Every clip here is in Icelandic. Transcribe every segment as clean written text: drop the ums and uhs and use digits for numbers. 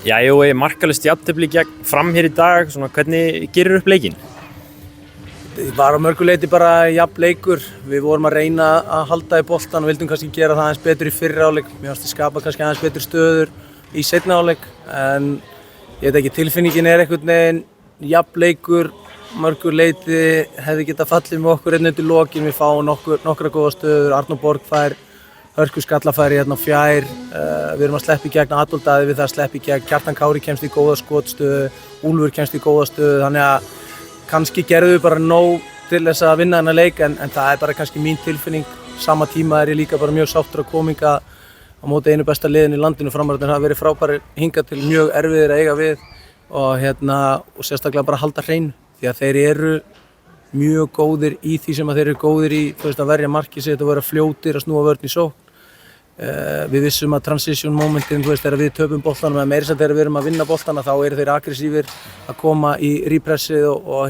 Já, Jói, markalaust jafntefli gegn Fram hér í dag, svona hvernig gerir upp leikinn? Var á mörgu leyti bara jafn leikur. Við vorum að reyna að halda í boltan og vildum kannski gera það aðeins betur í fyrri hálfleik. Mér fannst að skapa kannski aðeins betur stöður í seinni hálfleik, en ég veit ekki, tilfinningin einhvern veginn jafn leikur, mörgu leyti hefði getað fallið með okkur undir lokin. Við fáum nokkra góða stöður, Arnór Borg fær hörku skallafæri hérna fjær, við erum að sleppa í gegn Adolf Daði við það að sleppa í gegn, Kjartan Kári kemst í góða skotstöðu, Úlfur kemst í góða stöðu, þannig að kannski gerðum við bara nóg til þess að vinna þennan leik, en það er bara kannski mín tilfinning. Sama tíma er ég líka bara mjög sáttur að koma hingað á móti einu besta liðinu í landinu. Framararnir hafa verið frábærir hingað til, mjög erfiðir að eiga við og sérstaklega bara halda hreinu, því að þeir eru mjög góðir í því sem að þeir eru góðir í, að verja markið sitt og vera fljótir að snúa vörn í sókn. Við vissum að transition momentin, þegar við töpum boltanum eða meira sem þegar við erum að vinna boltana, þá eru þeir aggressífir að koma í repressið og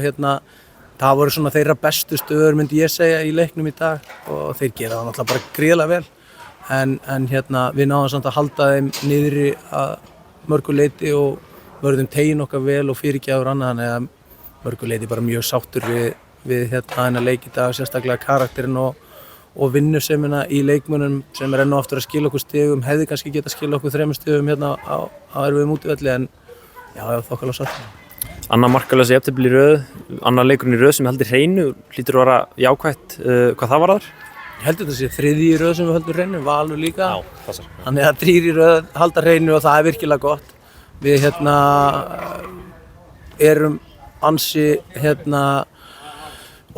það voru svona þeirra bestu stöður, myndi ég segja, í leiknum í dag, og þeir gera það náttúrulega bara gríðarlega vel, en við náðum samt að halda þeim niðri að mörgu leyti og vörðum tegin okkar vel og fyrirgjafur annað, þannig að mörgu leyti bara mjög sáttur við þennan leik í dag, sérstaklega karakterinn og vinnusemina í leikmönnum sem er enn og aftur að skila okkur stigum, hefði kannski getað skila okkur 3 stigum hérna á erfiðum útivelli, en já, þokkalega satt. Annað markalausa jafntefli í röð, annað leikurinn í röð sem heldur hreinu, hlýtur að vera jákvætt, hvað það var þar? Ég held þetta sé 3. í röð sem við höldum hreinu, Valur líka. Já, passar. Þannig að 3 í röð halda hreinu og það er virkilega gott. Við erum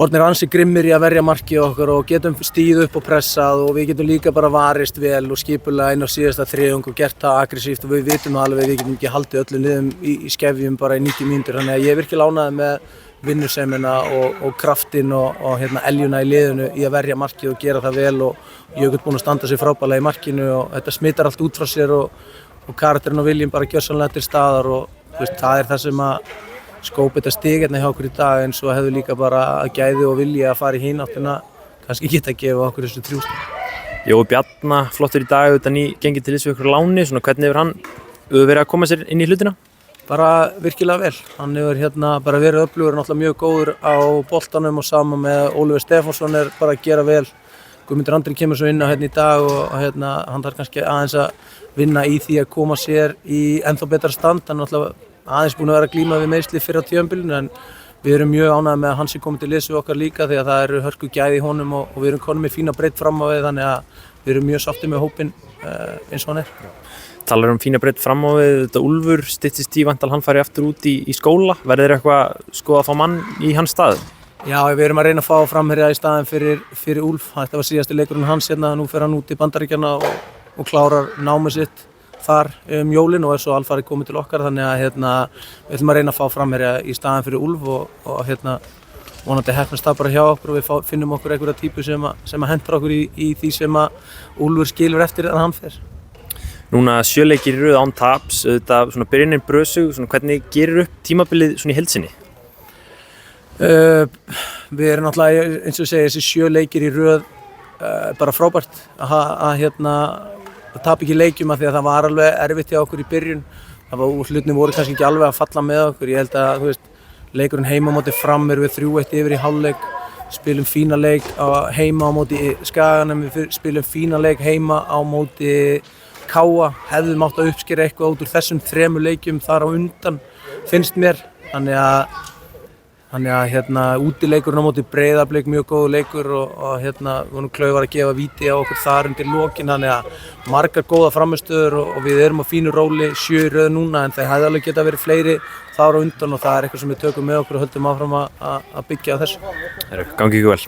orðnir ansi grimmir í að verja markið okkar og getum stigið upp og pressað, og við getum líka bara varist vel og skipulega inn á síðasta þriðjung og gert það aggressíft, og við vitum alveg að við getum ekki haldið öllum liðum í skefjum bara í 90 mínútur, þannig að ég er virkilega ánægður með vinnusemina og kraftinn og eljuna í liðinu í að verja markið og gera það vel, og Jökull búinn að standa sig frábærlega í markinu og þetta smittar allt út frá sér og karakterinn og viljinn bara gjörsamlega til staðar, og það er það sem að skóp þetta stig hérna hjá okkur í dag, eins og hefur líka bara að gæði og vilja að fara í hinn áttina, kannski geta að gefa okkur þessu 3 stig. Jói Bjarna, flottur í dag, gengið til þess við ykkur láni, svona hvernig hefur hann verið að koma sér inn í hlutina? Bara virkilega vel, hann hefur bara verið öflugur, náttúrulega mjög góður á boltanum og saman með Ólafur Stefánsson er bara að gera vel. Guðmundur Andri kemur svo inn á hérna í dag og hann þarf kannski aðeins að vinna í því að koma sér í ennþá betra stand, hann náttúrulega aðeins búin að vera að glíma við meiðsli fyrr á tímabilinu, en við erum mjög ánægðir með að hann sé komið til liðs við okkar líka, því að það eru hörku gæði í honum og við erum konum með fína breidd fram á við, þannig að við erum mjög sáttið með hópinn eins og hann er. Talar fína breidd fram á við, þetta Úlfur styttist í vantal, hann fari aftur út í skóla, verður eitthvað skoða að fá mann í hans stað? Já, við erum að reyna að fá framherja í staðinn fyrir Úlf, þetta var síðasti leikurinn hans hérna, nú fer hann út í Bandaríkjana og klárar námið sitt þar jólin og er svo alfarið komið til okkar, þannig að við ætlum að reyna að fá framherja í staðinn fyrir Úlf og vonandi heppnast það bara hjá okkur og við finnum okkur einhverja típu sem að hentar okkur í því sem að Úlfur skilur eftir en hann fer. Núna 7 leikir í röð án taps, auðvitað svona byrjunin brösug, svona hvernig gerir upp tímabilið svona í heild sinni? Við erum náttúrulega, eins og ég segi, þessi 7 leikir í röð bara frábært að tapa ekki leikjum, af því að það var alveg erfitt hjá okkur í byrjun. Hlutnir voru kannski ekki alveg að falla með okkur. Ég held að leikurinn heima á móti Fram erum við 3-1 yfir í hálfleik, spilum fína leik heima á móti Skaganum, við spilum fína leik heima á móti Káa, hefðum átt að uppskera eitthvað út úr þessum 3 leikjum þar á undan, finnst mér. Þannig að útileikurinn á móti Breiðablik, mjög góður leikur og vorum Klaufar að gefa víti á okkur þar undir lokin, þannig að margar góða frammistöður og við erum á fínu róli, 7 í röð núna, en það hefði alveg geta verið fleiri þar á undan og það er eitthvað sem við tökum með okkur og höldum áfram að byggja á þessu. Gangi ykkur vel.